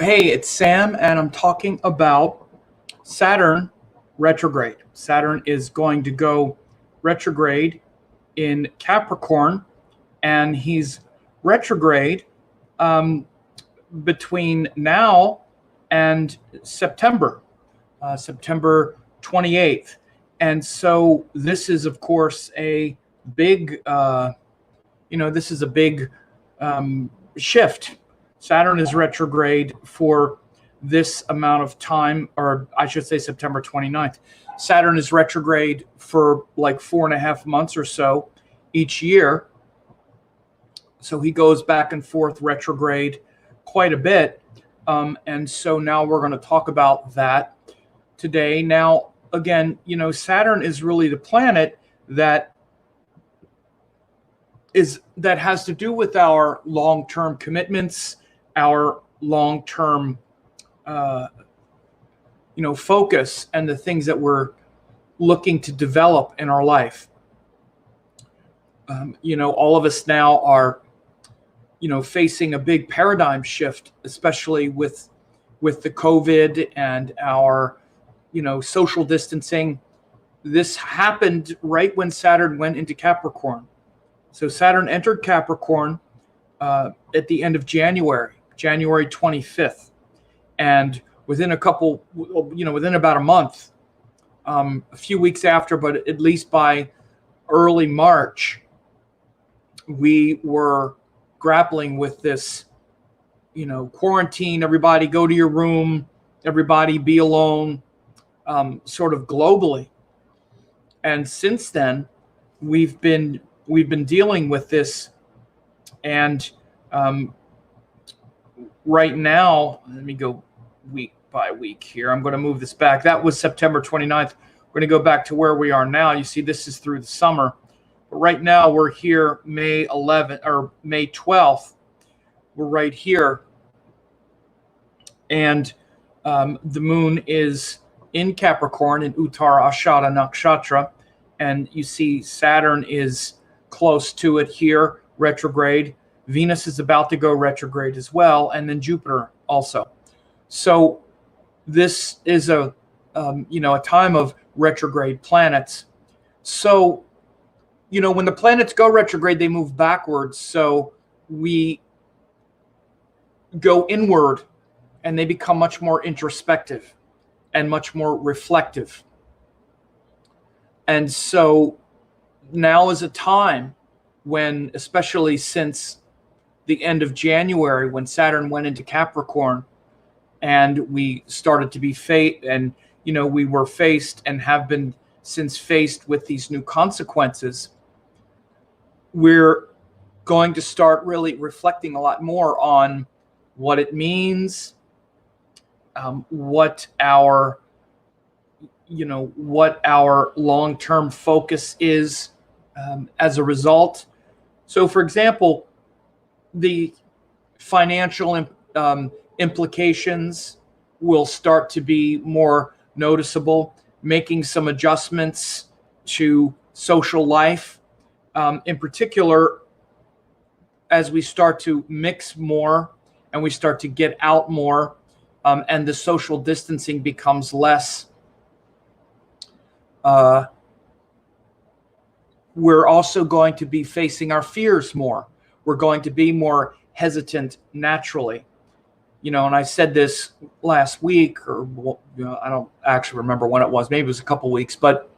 Hey, it's Sam, and I'm talking about Saturn retrograde. Saturn is going to go retrograde in Capricorn, and he's retrograde between now and September 28th. And so this is, of course, a big, this is a big shift. Saturn is retrograde for this amount of time, or I should say September 29th. Saturn is retrograde for like 4.5 months or so each year. So he goes back and forth retrograde quite a bit. And so now we're going to talk about that today. Now, again, Saturn is really the planet that has to do with our long-term commitments, our long-term focus, and the things that we're looking to develop in our life. All of us now are facing a big paradigm shift, especially with the COVID and our social distancing. This happened right when Saturn went into Capricorn. So Saturn entered Capricorn at the end of January 25th. And within about a month, a few weeks after, but at least by early March, we were grappling with this, quarantine, everybody go to your room, everybody be alone, sort of globally. And since then, we've been dealing with this. And right now, let me go week by week here. I'm going to move this back. That was September 29th. We're going to go back to where we are now. You see, this is through the summer. But right now, we're here May 11th or May 12th. We're right here. And the moon is in Capricorn in Uttara Ashada Nakshatra. And you see Saturn is close to it here, retrograde. Venus is about to go retrograde as well, and then Jupiter also. So this is a time of retrograde planets. So, when the planets go retrograde, they move backwards. So we go inward, and they become much more introspective and much more reflective. And so now is a time when, especially since the end of January, when Saturn went into Capricorn, and we started to be we were faced and have been since faced with these new consequences, we're going to start really reflecting a lot more on what it means, what our long-term focus is as a result. So, for example, the financial implications will start to be more noticeable, making some adjustments to social life, in particular, as we start to mix more and we start to get out more, and the social distancing becomes less. We're also going to be facing our fears more. We're going to be more hesitant naturally. And I said this last week, or I don't actually remember when it was. Maybe it was a couple weeks, but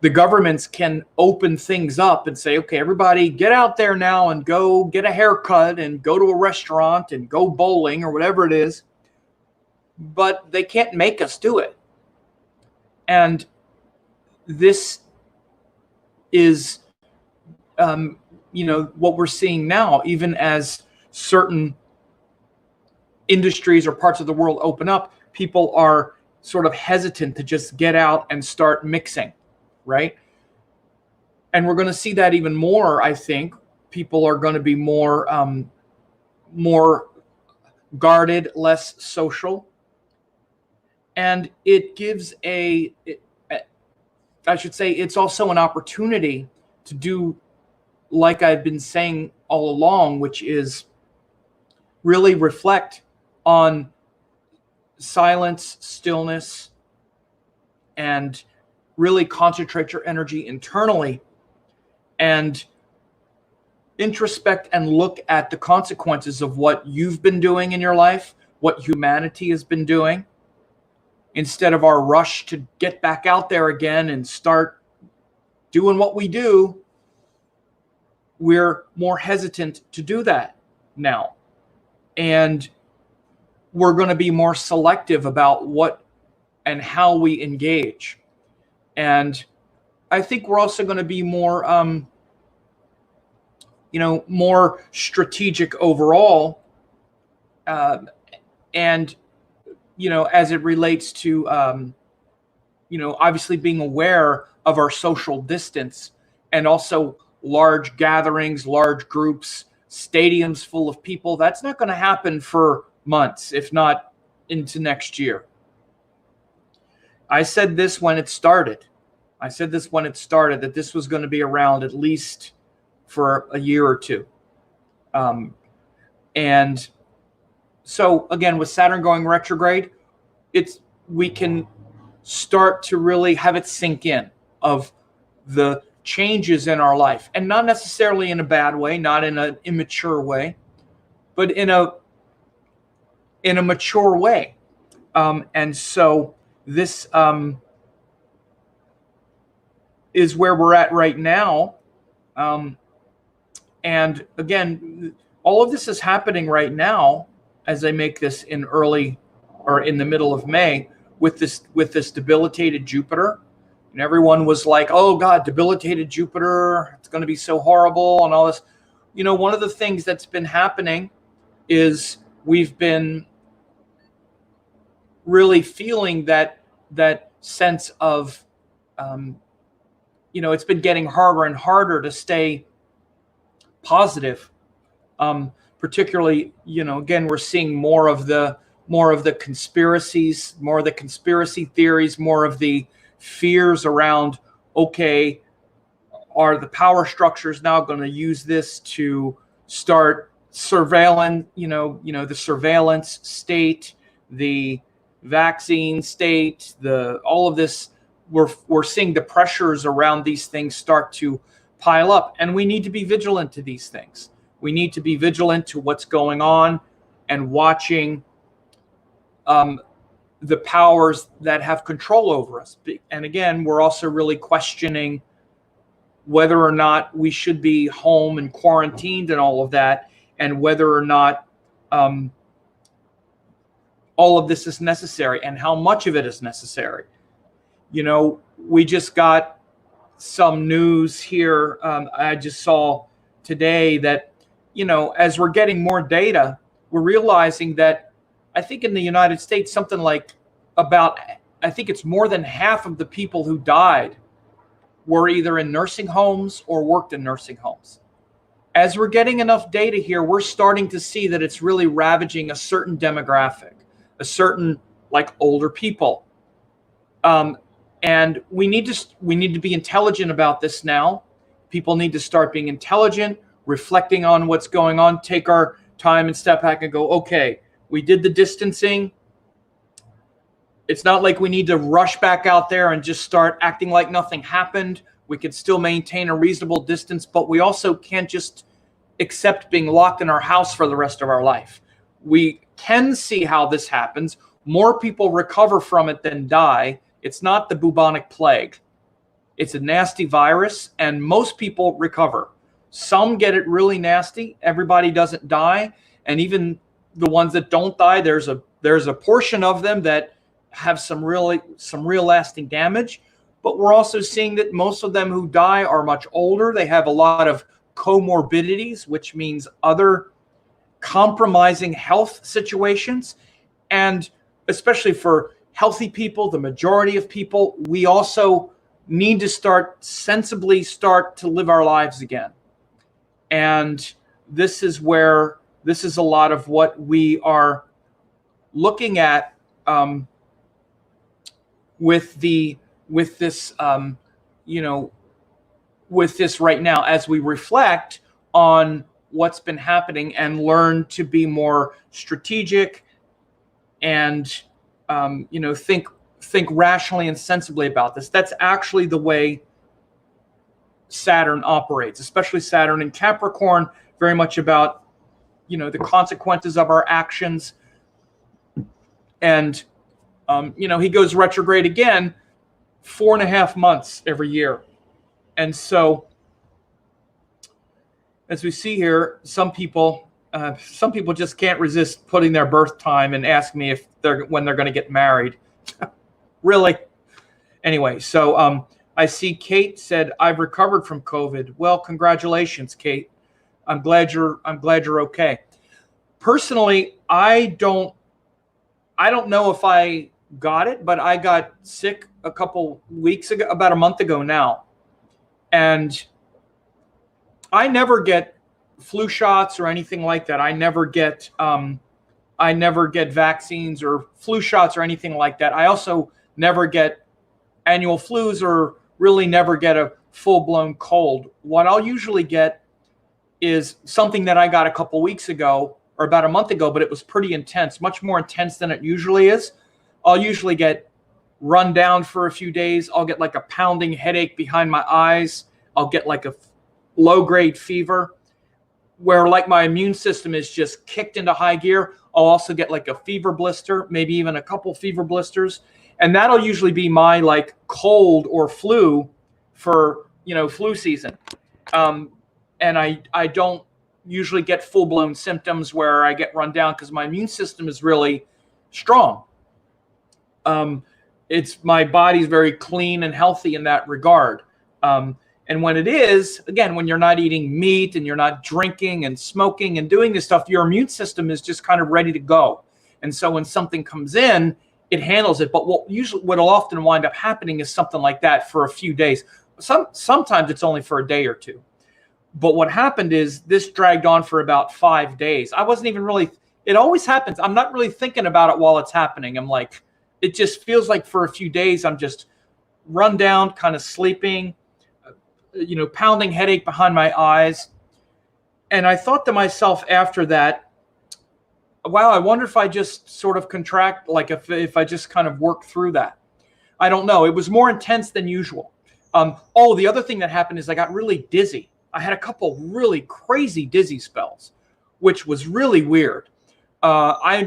the governments can open things up and say, okay, everybody get out there now and go get a haircut and go to a restaurant and go bowling or whatever it is. But they can't make us do it. And this is, what we're seeing now, even as certain industries or parts of the world open up, people are sort of hesitant to just get out and start mixing, right? And we're going to see that even more, I think. People are going to be more guarded, less social. And it gives it's also an opportunity to do, like I've been saying all along, which is really reflect on silence, stillness, and really concentrate your energy internally and introspect and look at the consequences of what you've been doing in your life, what humanity has been doing, instead of our rush to get back out there again and start doing what we do. We're more hesitant to do that now. And we're going to be more selective about what and how we engage. And I think we're also going to be more, more strategic overall. And, as it relates to, obviously being aware of our social distance, and also large gatherings, large groups, stadiums full of people. That's not going to happen for months, if not into next year. I said this when it started. That this was going to be around at least for a year or two. And so again, with Saturn going retrograde, we can start to really have it sink in of the changes in our life, and not necessarily in a bad way, not in an immature way, but in a mature way. And so this is where we're at right now. And again, all of this is happening right now as I make this in the middle of May with this debilitated Jupiter. And everyone was like, oh God, debilitated Jupiter, it's going to be so horrible and all this. One of the things that's been happening is we've been really feeling that sense of, it's been getting harder and harder to stay positive. Particularly, again, we're seeing more of the conspiracies, more of the conspiracy theories, more of the fears around, okay, are the power structures now going to use this to start surveilling, the surveillance state, the vaccine state, all of this. We're seeing the pressures around these things start to pile up, and we need to be vigilant to these things. We need to be vigilant to what's going on and watching the powers that have control over us. And again, we're also really questioning whether or not we should be home and quarantined and all of that, and whether or not all of this is necessary and how much of it is necessary. We just got some news here. I just saw today that, as we're getting more data, we're realizing that I think in the United States, something like I think it's more than half of the people who died were either in nursing homes or worked in nursing homes. As we're getting enough data here, we're starting to see that it's really ravaging a certain demographic, a certain older people. And we need to be intelligent about this now. People need to start being intelligent, reflecting on what's going on, take our time and step back and go, okay, we did the distancing. It's not like we need to rush back out there and just start acting like nothing happened. We can still maintain a reasonable distance, but we also can't just accept being locked in our house for the rest of our life. We can see how this happens. More people recover from it than die. It's not the bubonic plague. It's a nasty virus, and most people recover. Some get it really nasty. Everybody doesn't die. And even the ones that don't die, there's a portion of them that have some real lasting damage. But we're also seeing that most of them who die are much older. They have a lot of comorbidities, which means other compromising health situations. And especially for healthy people, the majority of people, we also need to sensibly start to live our lives again. And this is a lot of what we are looking at with this right now, as we reflect on what's been happening and learn to be more strategic and think rationally and sensibly about this. That's actually the way Saturn operates, especially Saturn in Capricorn, very much about, the consequences of our actions. And, he goes retrograde again 4.5 months every year. And so, as we see here, some people just can't resist putting their birth time and ask me when they're going to get married. Really? Anyway, so I see Kate said, I've recovered from COVID. Well, congratulations, Kate. I'm glad you're okay. Personally, I don't know if I got it, but I got sick a couple weeks ago, about a month ago now. And I never get flu shots or anything like that. I never get vaccines or flu shots or anything like that. I also never get annual flus or really never get a full-blown cold. What I'll usually get is something that I got a couple weeks ago or about a month ago, but it was pretty intense, much more intense than it usually is. I'll usually get run down for a few days. I'll get like a pounding headache behind my eyes. I'll get like a low-grade fever where like my immune system is just kicked into high gear. I'll also get like a fever blister, maybe even a couple fever blisters. And that'll usually be my like cold or flu for, flu season. And I don't usually get full-blown symptoms where I get run down because my immune system is really strong. My body's very clean and healthy in that regard. And when it is, again, when you're not eating meat and you're not drinking and smoking and doing this stuff, your immune system is just kind of ready to go. And so when something comes in, it handles it. But what'll often wind up happening is something like that for a few days. Sometimes it's only for a day or two. But what happened is this dragged on for about 5 days. I wasn't even really, it always happens. I'm not really thinking about it while it's happening. I'm like, it just feels like for a few days, I'm just run down, kind of sleeping, pounding headache behind my eyes. And I thought to myself after that, wow, I wonder if I just sort of contract, like if I just kind of work through that. I don't know. It was more intense than usual. The other thing that happened is I got really dizzy. I had a couple really crazy dizzy spells, which was really weird. I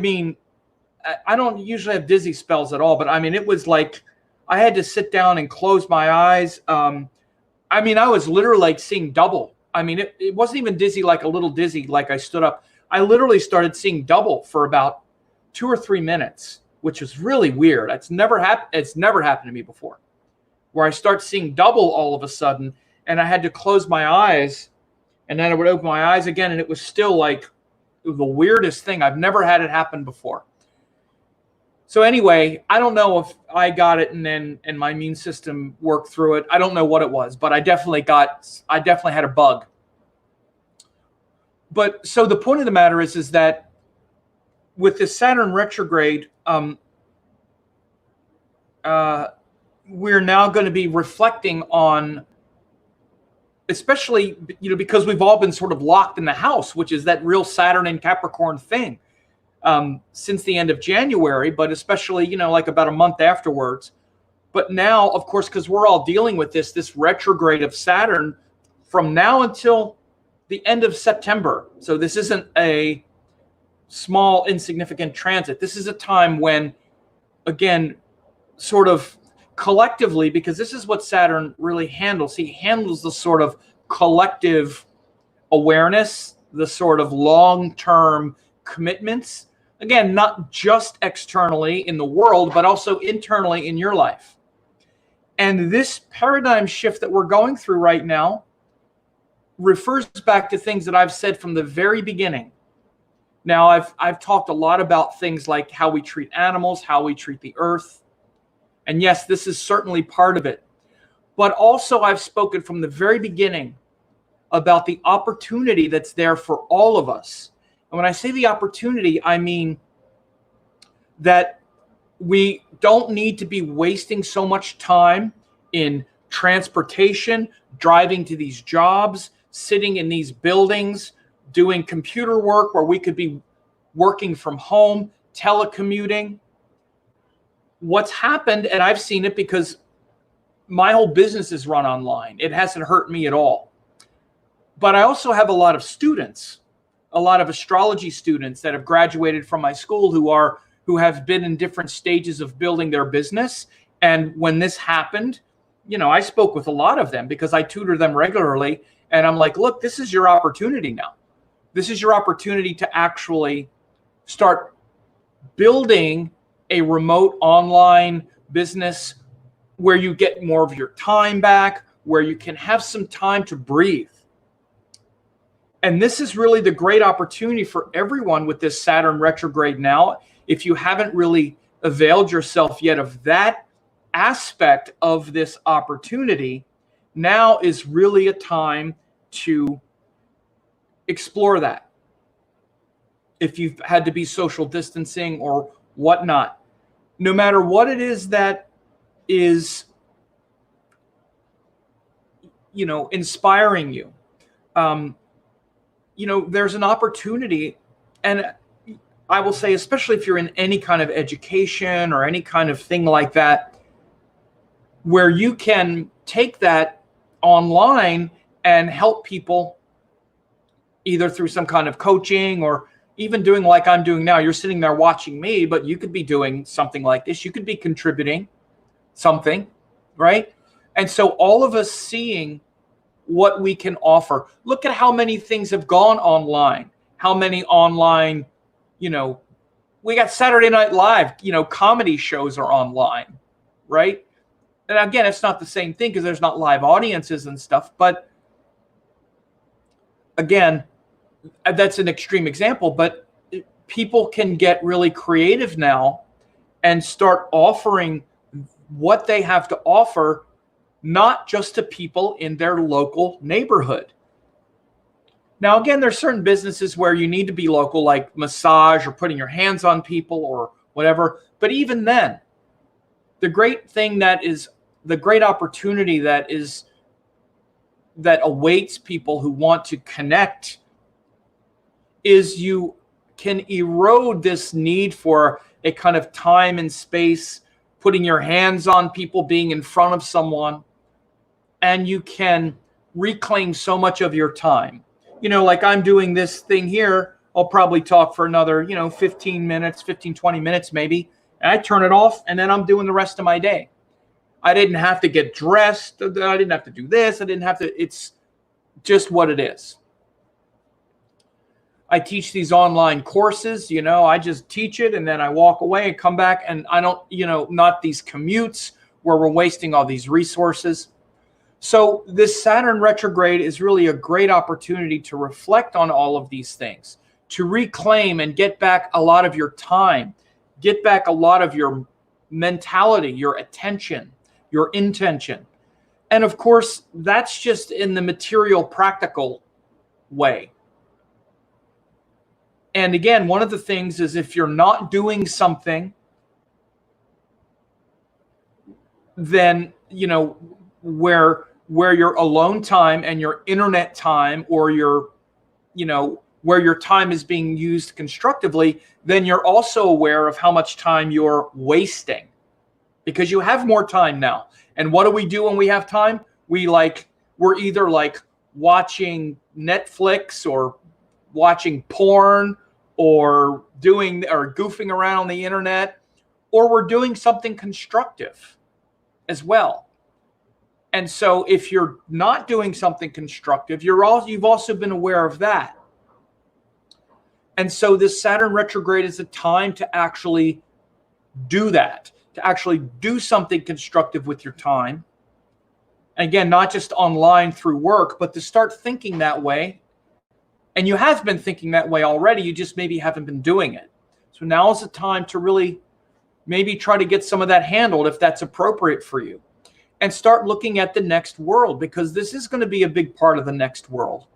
don't usually have dizzy spells at all, but it was like I had to sit down and close my eyes. I was literally like seeing double. It wasn't even dizzy, like a little dizzy, like I stood up. I literally started seeing double for about 2 or 3 minutes, which was really weird. It's never happened to me before, where I start seeing double all of a sudden, and I had to close my eyes, and then I would open my eyes again, and it was still like the weirdest thing. I've never had it happen before. So anyway, I don't know if I got it and my immune system worked through it. I don't know what it was, but I definitely had a bug. But so the point of the matter is that with the Saturn retrograde, we're now going to be reflecting on, especially, because we've all been sort of locked in the house, which is that real Saturn and Capricorn thing. Since the end of January, but especially, like about a month afterwards. But now, of course, because we're all dealing with this retrograde of Saturn from now until the end of September. So this isn't a small, insignificant transit. This is a time when, again, sort of collectively, because this is what Saturn really handles. He handles the sort of collective awareness, the sort of long-term commitments. Again, not just externally in the world, but also internally in your life. And this paradigm shift that we're going through right now refers back to things that I've said from the very beginning. Now, I've talked a lot about things like how we treat animals, how we treat the earth. And yes, this is certainly part of it. But also I've spoken from the very beginning about the opportunity that's there for all of us. And when I say the opportunity, I mean that we don't need to be wasting so much time in transportation, driving to these jobs, sitting in these buildings, doing computer work where we could be working from home, telecommuting. What's happened, and I've seen it because my whole business is run online. It hasn't hurt me at all. But I also have a lot of students, a lot of astrology students that have graduated from my school who have been in different stages of building their business. And when this happened, I spoke with a lot of them because I tutor them regularly. And I'm like, look, this is your opportunity now. This is your opportunity to actually start building a remote online business where you get more of your time back, where you can have some time to breathe. And this is really the great opportunity for everyone with this Saturn retrograde now. If you haven't really availed yourself yet of that aspect of this opportunity, now is really a time to explore that. If you've had to be social distancing or whatnot, no matter what it is that is, inspiring you, there's an opportunity. And I will say, especially if you're in any kind of education or any kind of thing like that, where you can take that online and help people either through some kind of coaching or even doing like I'm doing now. You're sitting there watching me, but you could be doing something like this. You could be contributing something, right? And so all of us seeing what we can offer. Look at how many things have gone online. How many online, we got Saturday Night Live, comedy shows are online, right? And again, it's not the same thing because there's not live audiences and stuff. But again, that's an extreme example, but people can get really creative now and start offering what they have to offer, not just to people in their local neighborhood. Now, again, there's certain businesses where you need to be local, like massage or putting your hands on people or whatever. But even then, the great thing the great opportunity that awaits people who want to connect is you can erode this need for a kind of time and space, putting your hands on people, being in front of someone, and you can reclaim so much of your time. Like I'm doing this thing here, I'll probably talk for another, 15 minutes, 20 minutes maybe, and I turn it off, and then I'm doing the rest of my day. I didn't have to get dressed. I didn't have to do this. It's just what it is. I teach these online courses, I just teach it and then I walk away and come back, and I don't, not these commutes where we're wasting all these resources. So this Saturn retrograde is really a great opportunity to reflect on all of these things, to reclaim and get back a lot of your time, get back a lot of your mentality, your attention, your intention. And of course, that's just in the material, practical way. And again, one of the things is if you're not doing something, then, where your alone time and your internet time or your, where your time is being used constructively, then you're also aware of how much time you're wasting because you have more time now. And what do we do when we have time? We're either watching Netflix or watching porn or goofing around on the internet, or we're doing something constructive as well. And so if you're not doing something constructive, you've also been aware of that. And so this Saturn retrograde is a time to actually do that, to actually do something constructive with your time. And again, not just online through work, but to start thinking that way. And you have been thinking that way already, you just maybe haven't been doing it. So now is the time to really maybe try to get some of that handled if that's appropriate for you. And start looking at the next world, because this is going to be a big part of the next world.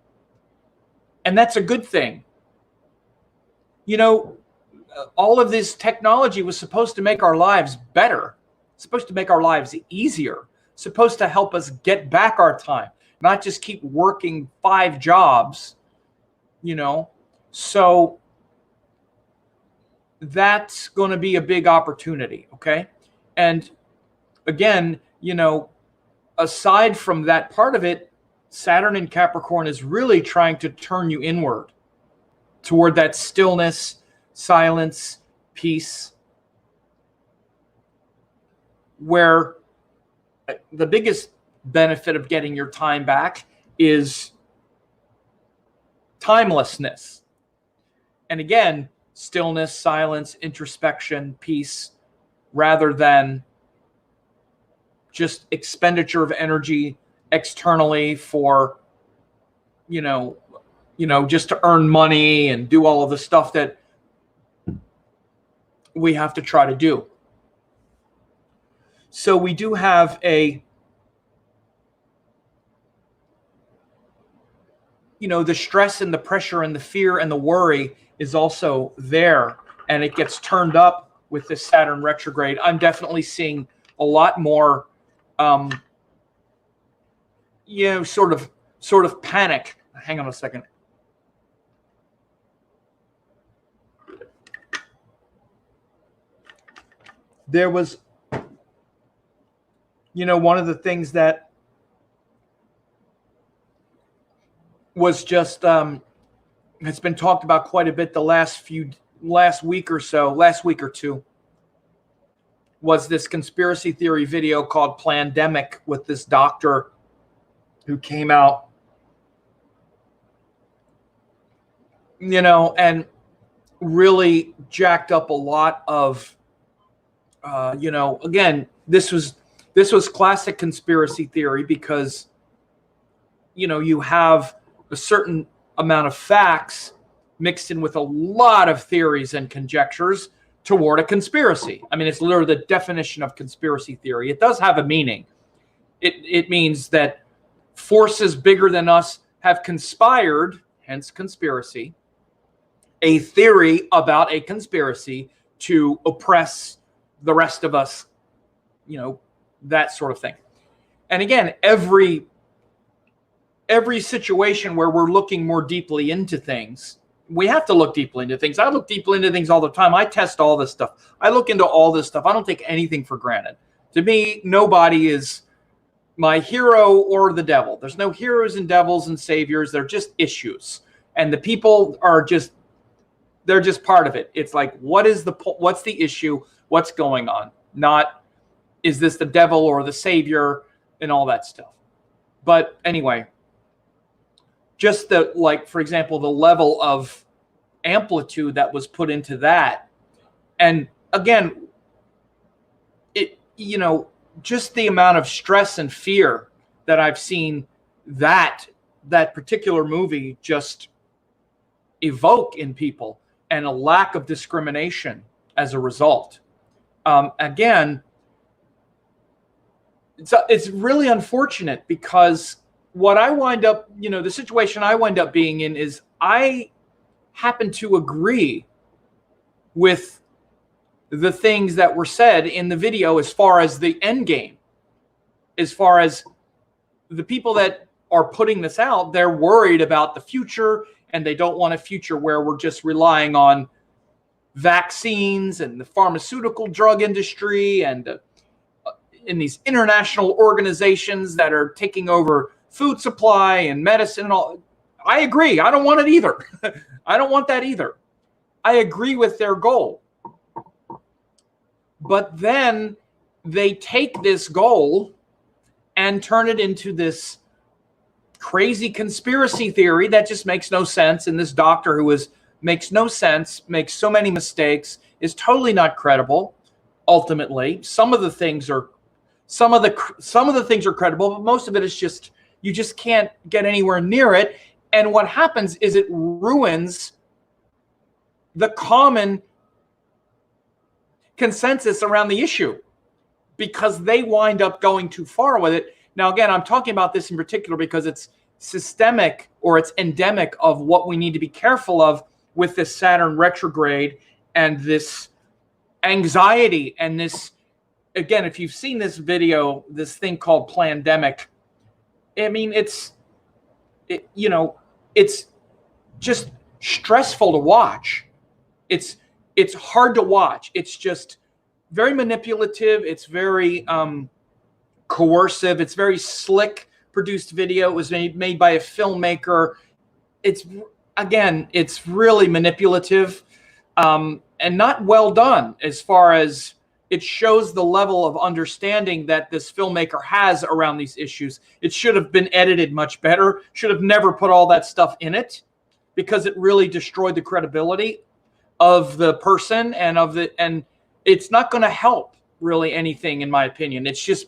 And that's a good thing. All of this technology was supposed to make our lives better, supposed to make our lives easier, supposed to help us get back our time, not just keep working 5 jobs, So that's going to be a big opportunity. Okay. And again, aside from that part of it, Saturn in Capricorn is really trying to turn you inward toward that stillness, silence, peace, where the biggest benefit of getting your time back is timelessness. And again, stillness, silence, introspection, peace, rather than just expenditure of energy externally for, just to earn money and do all of the stuff that we have to try to do. So we do have the stress and the pressure and the fear and the worry is also there, and it gets turned up with this Saturn retrograde. I'm definitely seeing a lot more, sort of panic. Hang on a second. There was, one of the things that was just has been talked about quite a bit the last week or two, was this conspiracy theory video called Plandemic with this doctor who came out, and really jacked up a lot of, again, this was classic conspiracy theory because, you have a certain amount of facts mixed in with a lot of theories and conjectures toward a conspiracy. I mean, it's literally the definition of conspiracy theory. It does have a meaning. It means that forces bigger than us have conspired, hence conspiracy, a theory about a conspiracy to oppress the rest of us, that sort of thing. And again, every situation where we're looking more deeply into things, we have to look deeply into things. I look deeply into things all the time. I test all this stuff. I look into all this stuff. I don't take anything for granted. To me, nobody is my hero or the devil. There's no heroes and devils and saviors. They're just issues. And the people are they're just part of it. It's like, what's the issue? What's going on? Not, is this the devil or the savior and all that stuff. But anyway, just for example, the level of amplitude that was put into that. And again, just the amount of stress and fear that I've seen that particular movie just evoke in people, and a lack of discrimination as a result. Again, it's really unfortunate because what I wind up, the situation I wind up being in is I happen to agree with the things that were said in the video as far as the end game. As far as the people that are putting this out, they're worried about the future, and they don't want a future where we're just relying on vaccines and the pharmaceutical drug industry and in these international organizations that are taking over food supply and medicine and all. I agree. I don't want it either. I don't want that either. I agree with their goal. But then they take this goal and turn it into this crazy conspiracy theory that just makes no sense. And this doctor who makes no sense, makes so many mistakes, is totally not credible. Ultimately, some of the things are credible, but most of it is just, you just can't get anywhere near it. And what happens is it ruins the common consensus around the issue because they wind up going too far with it. Now, again, I'm talking about this in particular because it's systemic, or it's endemic of what we need to be careful of with this Saturn retrograde and this anxiety and this, again, if you've seen this video, this thing called Plandemic, I mean, it's just stressful to watch. It's it's hard to watch. It's just very manipulative. It's very coercive. It's very slick produced video. It was made by a filmmaker. It's really manipulative and not well done, as far as it shows the level of understanding that this filmmaker has around these issues. It should have been edited much better. Should have never put all that stuff in it, because it really destroyed the credibility of the person and it's not going to help really anything, in my opinion. It's just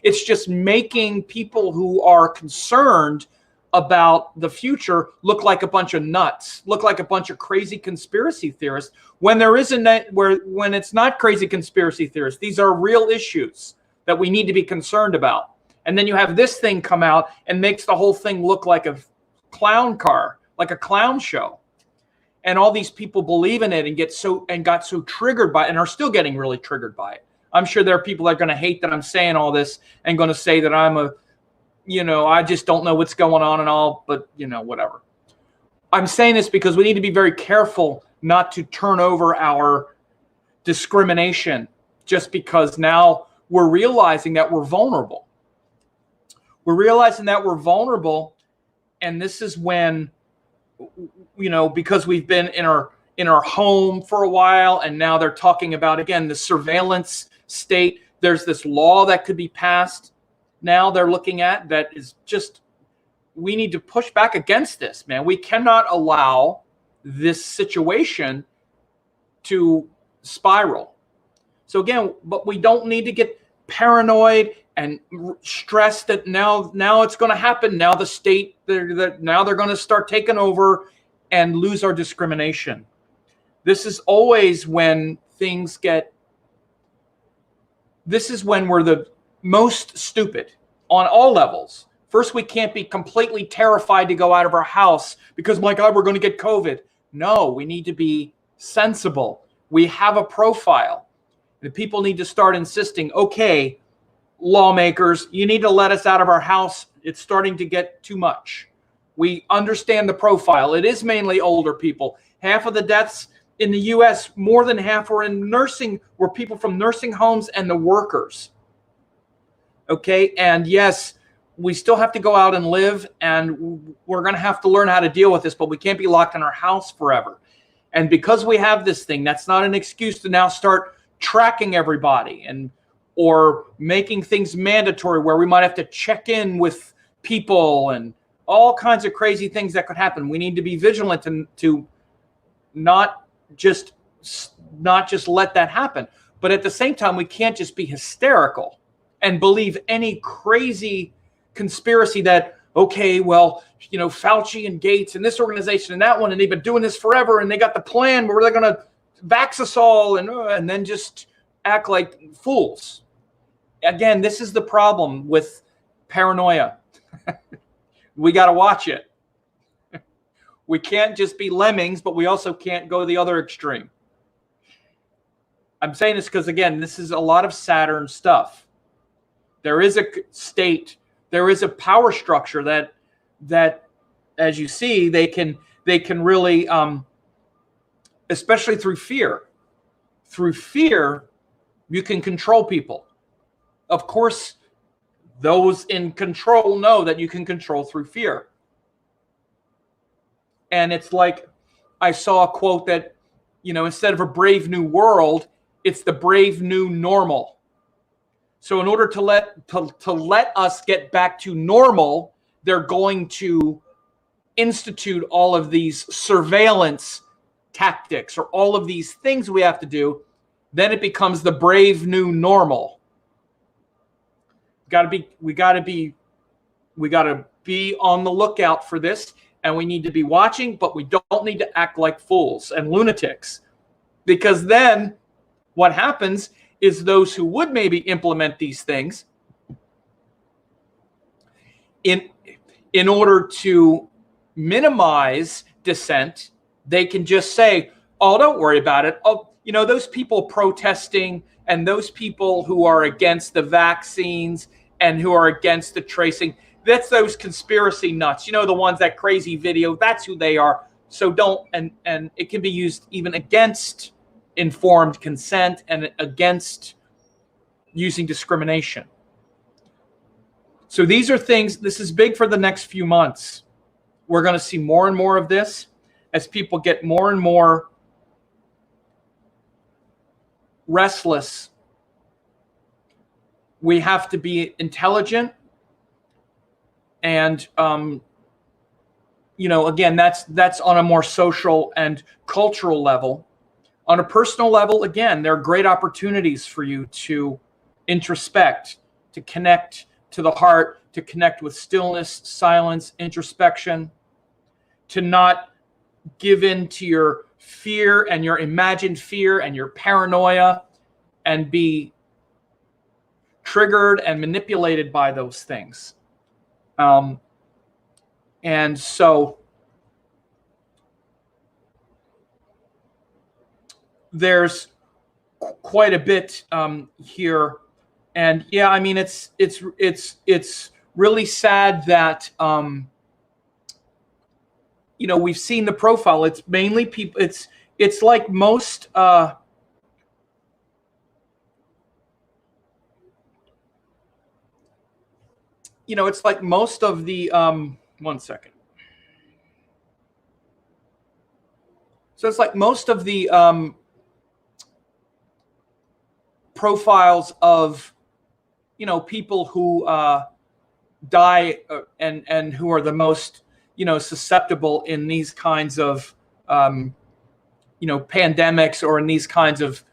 it's just making people who are concerned about the future look like a bunch of nuts, look like a bunch of crazy conspiracy theorists, when when it's not crazy conspiracy theorists. These are real issues that we need to be concerned about. And then you have this thing come out and makes the whole thing look like a clown car, like a clown show. And all these people believe in it and got so triggered by it, and are still getting really triggered by it. I'm sure there are people that are going to hate that I'm saying all this and going to say that I just don't know what's going on and all, but whatever. I'm saying this because we need to be very careful not to turn over our discrimination just because now we're realizing that we're vulnerable. We're realizing that we're vulnerable, and this is when, because we've been in our home for a while, and now they're talking about, again, the surveillance state. There's this law that could be passed now they're looking at that is just, we need to push back against this, man. We cannot allow this situation to spiral. So again, but we don't need to get paranoid and stressed that now it's going to happen. Now the state, now they're going to start taking over and lose our discrimination. This is always when things get, this is when we're the most stupid on all levels. First, we can't be completely terrified to go out of our house because, my God, we're going to get COVID. No, we need to be sensible. We have a profile. The people need to start insisting, okay, lawmakers, you need to let us out of our house. It's starting to get too much. We understand the profile. It is mainly older people. Half of the deaths in the U.S., more than half were people from nursing homes and the workers. Okay, and yes, we still have to go out and live, and we're going to have to learn how to deal with this, but we can't be locked in our house forever. And because we have this thing, that's not an excuse to now start tracking everybody or making things mandatory where we might have to check in with people and all kinds of crazy things that could happen. We need to be vigilant to not just let that happen. But at the same time, we can't just be hysterical and believe any crazy conspiracy that, okay, well, Fauci and Gates and this organization and that one, and they've been doing this forever, and they got the plan where they're going to vax us all and then just act like fools. Again, this is the problem with paranoia. We got to watch it. We can't just be lemmings, but we also can't go the other extreme. I'm saying this because, again, this is a lot of Saturn stuff. There is a state, there is a power structure that, as you see, they can really, especially through fear. Through fear, you can control people. Of course, those in control know that you can control through fear. And it's like, I saw a quote that, instead of a brave new world, it's the brave new normal. So in order to let us get back to normal, they're going to institute all of these surveillance tactics or all of these things we have to do. Then it becomes the brave new normal. We got to be on the lookout for this, and we need to be watching, but we don't need to act like fools and lunatics, because then what happens is those who would maybe implement these things in order to minimize dissent, they can just say, oh, don't worry about it. Oh, those people protesting and those people who are against the vaccines and who are against the tracing, that's those conspiracy nuts. The ones that crazy video, that's who they are. So don't, and it can be used even against informed consent and against using discrimination. So these are things, this is big for the next few months. We're going to see more and more of this as people get more and more restless. We have to be intelligent. And, again, that's on a more social and cultural level. On a personal level, again, there are great opportunities for you to introspect, to connect to the heart, to connect with stillness, silence, introspection, to not give in to your fear and your imagined fear and your paranoia and be triggered and manipulated by those things. And so there's quite a bit here, and yeah, I mean it's really sad that we've seen the profile. It's mainly people. It's like most. It's like most of the. One second. So it's like most of the profiles of, people who die and who are the most, susceptible in these kinds of, pandemics or in these kinds of,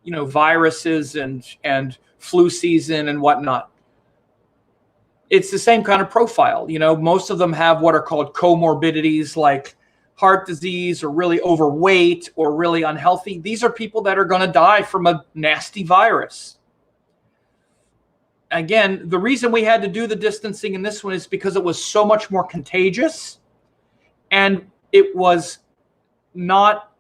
viruses and flu season and whatnot. It's the same kind of profile. Most of them have what are called comorbidities like heart disease or really overweight or really unhealthy. These are people that are going to die from a nasty virus. Again, the reason we had to do the distancing in this one is because it was so much more contagious, and it was not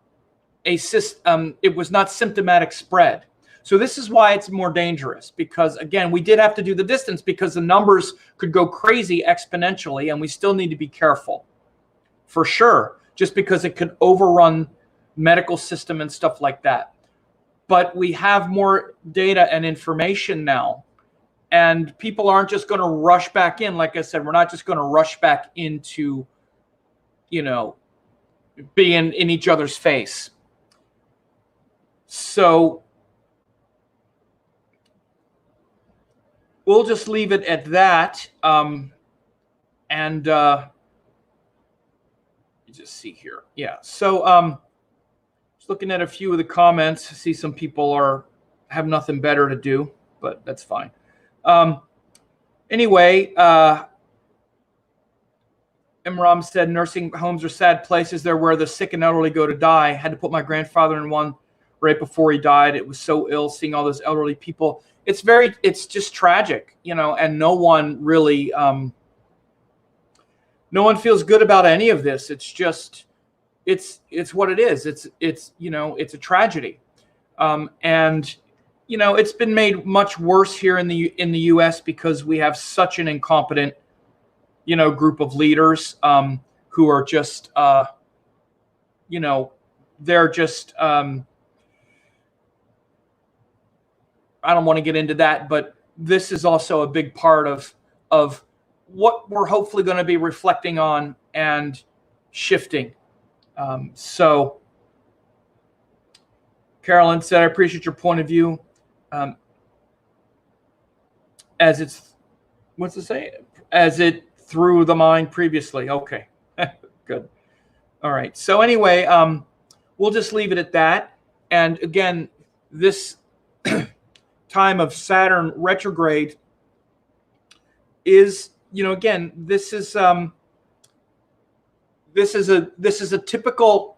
it was not symptomatic spread. So this is why it's more dangerous, because again, we did have to do the distance because the numbers could go crazy exponentially, and we still need to be careful for sure, just because it could overrun medical system and stuff like that. But we have more data and information now, and people aren't just going to rush back in. Like I said, we're not just going to rush back into, being in each other's face. So we'll just leave it at that. Just see here. Yeah. So just looking at a few of the comments, I see some people have nothing better to do, but that's fine. Anyway, Imram said nursing homes are sad places. They're where the sick and elderly go to die. I had to put my grandfather in one right before he died. It was so ill seeing all those elderly people. It's just tragic, and no one really, no one feels good about any of this. It's just, it's what it is. It's a tragedy. And, it's been made much worse here in the U.S. because we have such an incompetent, group of leaders, who are just, they're just, I don't want to get into that, but this is also a big part of what we're hopefully going to be reflecting on and shifting. So Carolyn said, I appreciate your point of view. As it's, what's it say? As it through the mind previously. Okay, good. All right. So anyway, we'll just leave it at that. And again, this time of Saturn retrograde is, again, this is a typical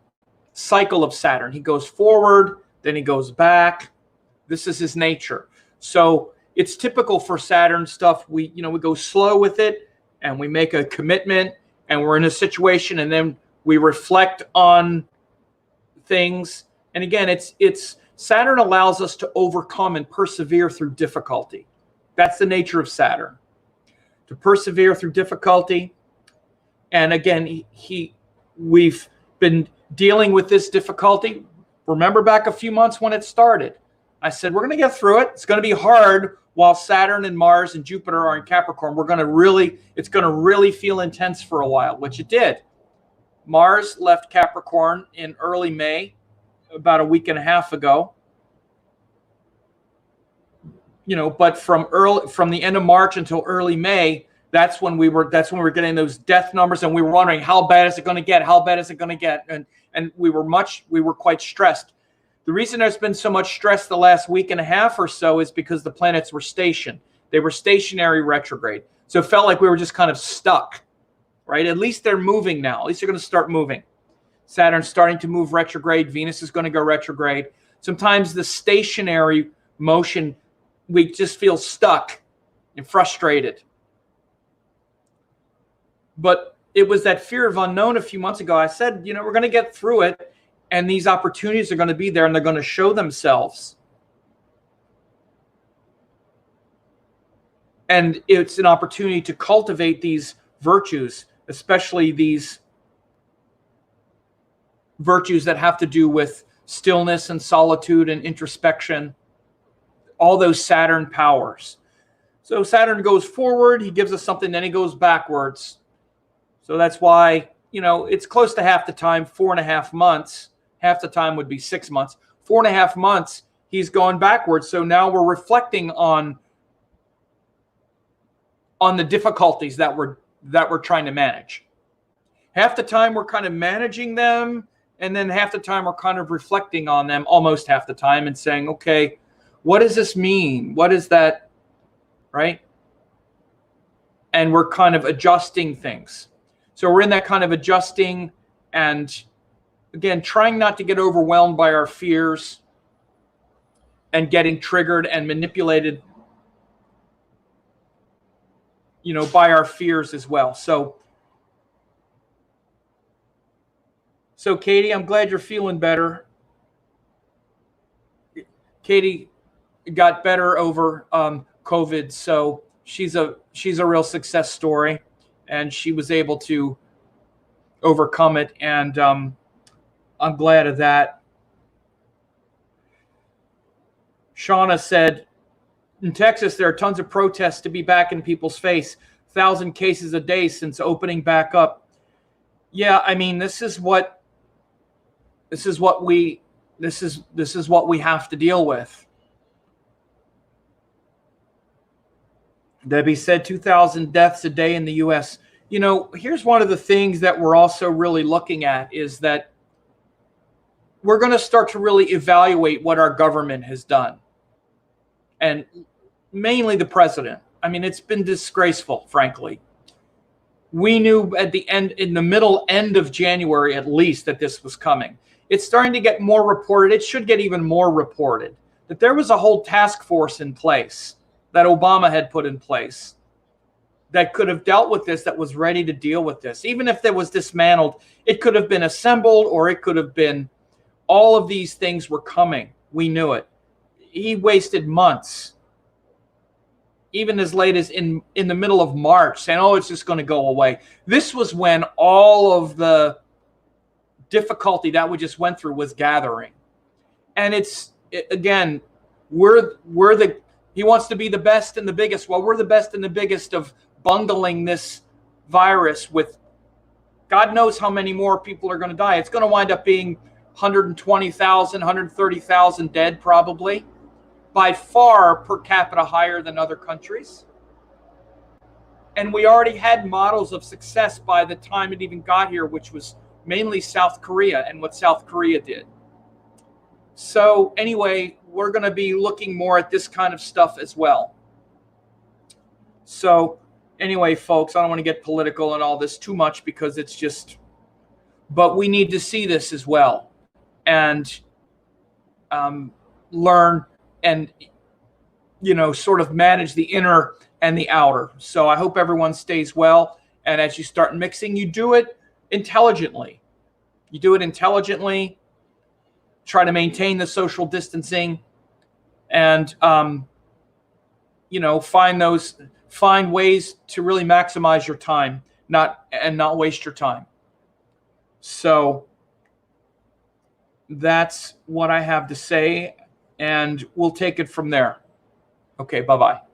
cycle of Saturn. He goes forward, then he goes back. This is his nature. So it's typical for Saturn stuff. We go slow with it, and we make a commitment, and we're in a situation, and then we reflect on things. And again, it's Saturn allows us to overcome and persevere through difficulty. That's the nature of Saturn, to persevere through difficulty. And again, we've been dealing with this difficulty. Remember back a few months when it started, I said, we're going to get through it. It's going to be hard while Saturn and Mars and Jupiter are in Capricorn. It's going to really feel intense for a while, which it did. Mars left Capricorn in early May, about a week and a half ago. But from the end of March until early May, that's when we were getting those death numbers, and we were wondering, how bad is it going to get? How bad is it going to get? And we were quite stressed. The reason there's been so much stress the last week and a half or so is because the planets were stationed. They were stationary retrograde. So it felt like we were just kind of stuck, right? At least they're moving now. At least they're going to start moving. Saturn's starting to move retrograde. Venus is going to go retrograde. Sometimes the stationary motion, we just feel stuck and frustrated. But it was that fear of unknown a few months ago. I said, we're going to get through it, and these opportunities are going to be there, and they're going to show themselves. And it's an opportunity to cultivate these virtues, especially these virtues that have to do with stillness and solitude and introspection, all those Saturn powers. So Saturn goes forward, he gives us something, then he goes backwards. So that's why, it's close to half the time, 4.5 months. Half the time would be 6 months. 4.5 months, he's going backwards. So now we're reflecting on the difficulties that we're trying to manage. Half the time we're kind of managing them, and then half the time we're kind of reflecting on them, almost half the time, and saying, okay, what does this mean? What is that, right? And we're kind of adjusting things. So we're in that kind of adjusting, and again, trying not to get overwhelmed by our fears and getting triggered and manipulated, by our fears as well. So Katie, I'm glad you're feeling better. Katie got better over COVID, so she's a real success story, and she was able to overcome it, and I'm glad of that. Shauna said, in Texas, there are tons of protests to be back in people's face. 1,000 cases a day since opening back up. Yeah, I mean, this is what we have to deal with. Debbie said 2,000 deaths a day in the U.S. Here's one of the things that we're also really looking at is that we're going to start to really evaluate what our government has done. And mainly the president. I mean, it's been disgraceful, frankly. We knew at the end, in the middle end of January at least, that this was coming. It's starting to get more reported. It should get even more reported that there was a whole task force in place that Obama had put in place that could have dealt with this, that was ready to deal with this. Even if it was dismantled, it could have been assembled, or it could have been, all of these things were coming. We knew it. He wasted months, even as late as in the middle of March, saying, oh, it's just going to go away. This was when all of the difficulty that we just went through was gathering. And again, he wants to be the best and the biggest. Well, we're the best and the biggest of bundling this virus with God knows how many more people are going to die. It's going to wind up being 120,000, 130,000 dead probably. By far per capita higher than other countries. And we already had models of success by the time it even got here, which was mainly South Korea and what South Korea did. So anyway, we're going to be looking more at this kind of stuff as well. So anyway, folks, I don't want to get political and all this too much because it's just, but we need to see this as well and learn and, sort of manage the inner and the outer. So I hope everyone stays well. And as you start mixing, you do it intelligently. Try to maintain the social distancing and, find ways to really maximize your time, not waste your time. So that's what I have to say, and we'll take it from there. Okay, bye-bye.